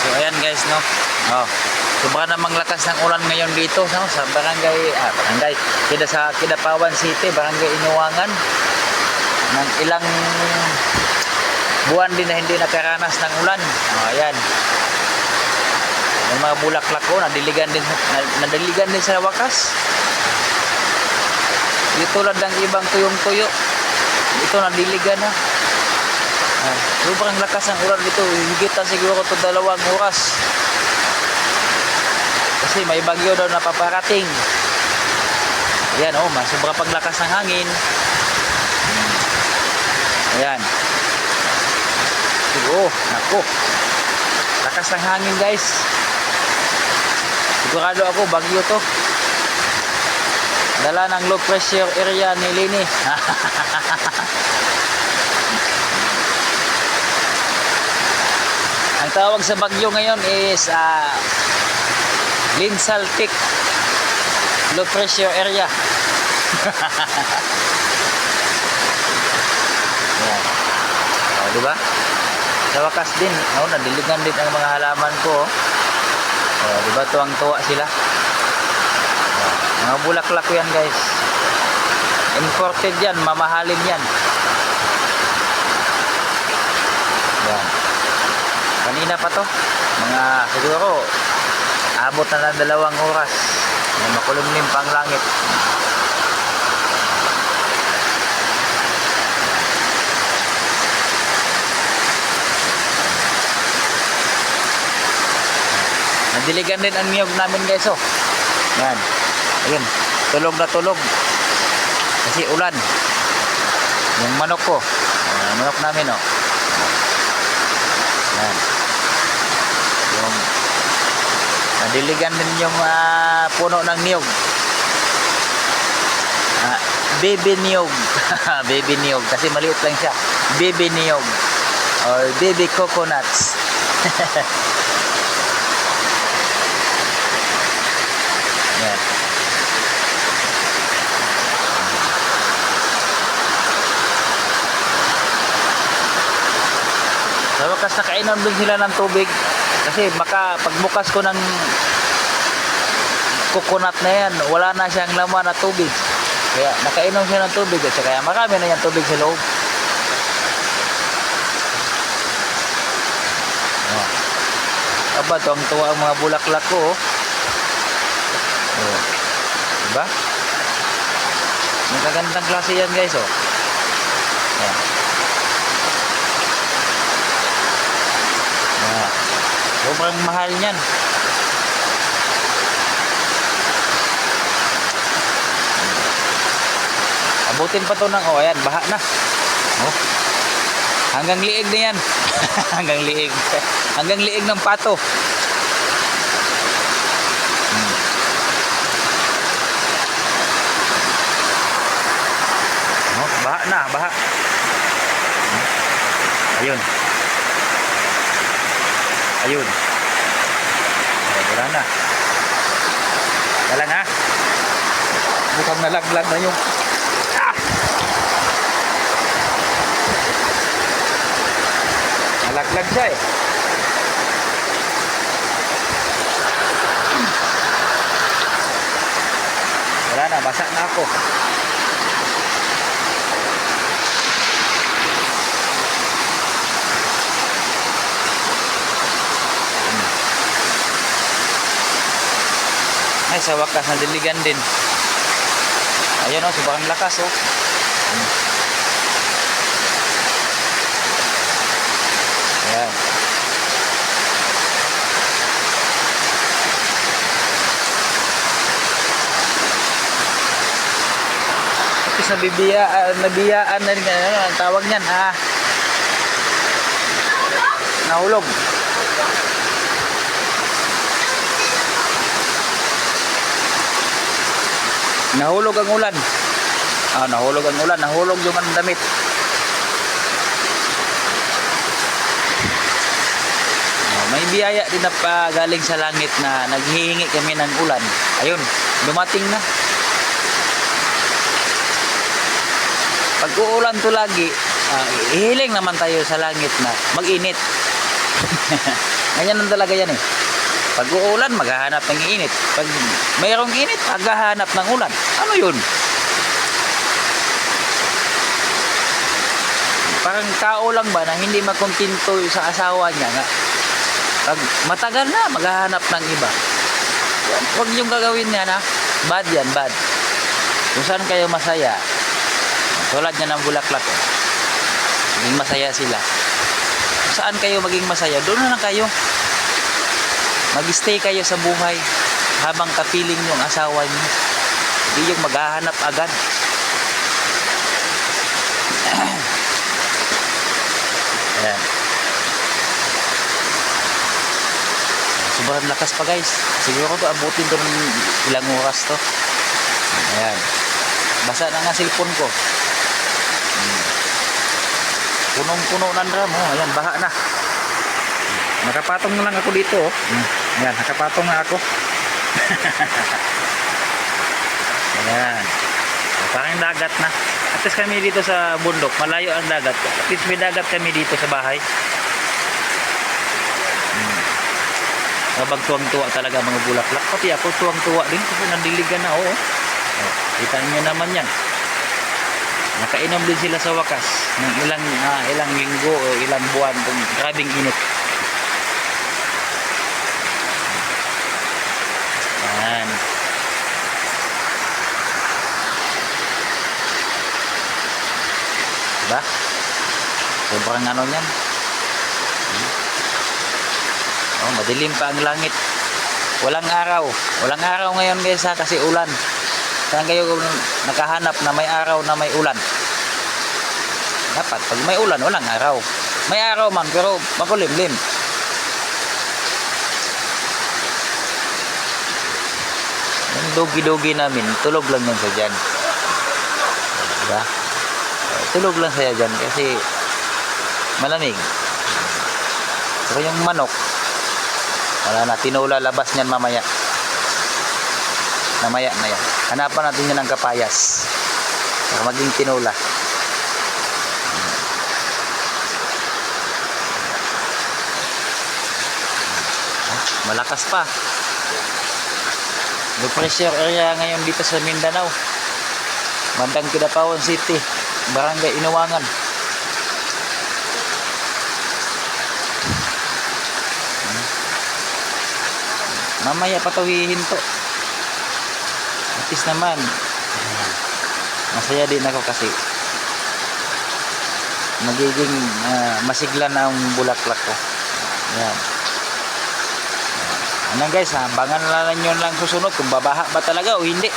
So ayan guys, no. Oh. Sobrang namang lakas ng ulan ngayon dito, no, sa barangay Kidapawan City, barangay Inuwangan. Ng ilang buwan din na hindi nakaranas ng ulan. Oh, ayan. Yung mga bulaklak ko nadiligan din sa wakas. Dito lang ng ibang tuyong-tuyo. Ito nadiligan na. Sobrang lakas ng ulan dito. Higitan siguro ito 2 oras. Kasi may bagyo daw na paparating. Ayan, oh, sobrang paglakas ng hangin. Ayan. Oh, naku. Lakas ng hangin, guys. Sigurado ako bagyo to. Dala ng low pressure area ni Lini. Ang tawag sa bagyo ngayon is Linsaltic low pressure area. Ayan. O, diba? Sa wakas din, nadiligan din ang mga halaman ko. O, diba? Tuwang-tuwa sila. Mga bulaklak ko yan, guys. Imported yan, mamahalin yan. Ayan. Kanina pa to. Mga siguro abot na ng 2 oras. Makulimlim pang langit. Nadiligan din ang niyog namin, guys, oh. Yan. Ayun. Tulog na tulog. Kasi ulan. Yung manok ko. Manok namin, oh. Yan. Yung nadiligan din yung puno ng niyog. Baby niyog. Baby niyog. Kasi maliit lang siya. Baby niyog. Or baby coconuts. Yan. Sa wakas nakainom din sila ng tubig. Kasi pagbukas ko ng coconut na yan, wala na siyang laman na tubig. Kaya nakainom siya ng tubig. At kaya marami na yung tubig sa loob. Aba, tuwang-tuwa ang mga bulaklak ko, oh. Oh. Diba? Magagandang klase yan, guys, oh. Ayan. Sobrang mahal niyan. Abutin pa to ng, oh, ayan, baha na. Oh. Hanggang liig na yan. Hanggang liig. Hanggang liig ng pato. Oh, baha na, baha. Ayun. Ayun. Wala na. Dalang, ha. Mukhang nalaglag na yung nalaglag siya, eh. Wala na, basa na ako. Ay, sa wakas nadiligan din. Ayun, oh, sobrang lakas, oh. Ayan. Tapos nabiyaan na rin, ano ang tawag niyan, nahulog. Nahulog ang ulan. Nahulog ang ulan. Nahulog yung damit. May biyaya din na galing sa langit na naghihingi kami ng ulan. Ayun, dumating na. Pag uulan to lagi, hihiling naman tayo sa langit na mag-init. Ganyan ang talaga yan eh. Pag uulan, maghahanap ng init. Pag mayroong init, maghahanap ng ulan. Ano yun? Parang tao lang ba na hindi makontento sa asawa niya nga. Pag matagal na, maghahanap ng iba. Huwag niyong gagawin yan ha. Bad yan, bad. Kung saan kayo masaya, tulad niya ng bulaklak, maging masaya sila. Kung saan kayo maging masaya, doon na lang kayo. Mag-stay kayo sa buhay habang kapiling yung asawa niyo. Hindi yung maghahanap agad. Ayan. Sobrang lakas pa guys. Siguro to abutin to ng ilang oras to. Ayan. Basa na nga cellphone ko. Punong-puno ng drum. Oh, ayan, baha na. Nakapatong na lang ako dito. Oh. Ayan, nakapatong na ako. Ayan. Parang dagat na. At least kami dito sa bundok. Malayo ang dagat. At least may dagat kami dito sa bahay. Habang tuwang-tuwa talaga mga bulaklak. Pati ako tuwang-tuwa din kasi nandiligan na. Oo. Kita niyo naman yan. Nakainom din sila sa wakas ng ilang linggo o ilang buwan kung grabing init. Yan. Diba? Sobrang ano yan. Oh, madilim pa ang langit. Walang araw. Walang araw ngayon guys ha, kasi ulan. Saan kayo nakahanap na may araw na may ulan? Dapat pag may ulan, walang araw. May araw man pero makulimlim. Yung dogi-dogi namin, tulog lang yan sa dyan. Diba? Tulog lang saya dyan kasi malamig. Pero yung manok, wala na, tinula, labas niyan mamaya. Namaya na yan. Hanapan natin yan ng kapayas para maging tinula. Malakas pa. Low pressure area ngayon dito sa Mindanao. Bandang Kidapawan City, Barangay Inuwangan. Mamaya patawihin to. At least naman masaya din ako kasi magiging masigla na ang bulaklak ko. Yan. Ano guys, abangan na lang nyo lang susunod kung babaha ba talaga o hindi.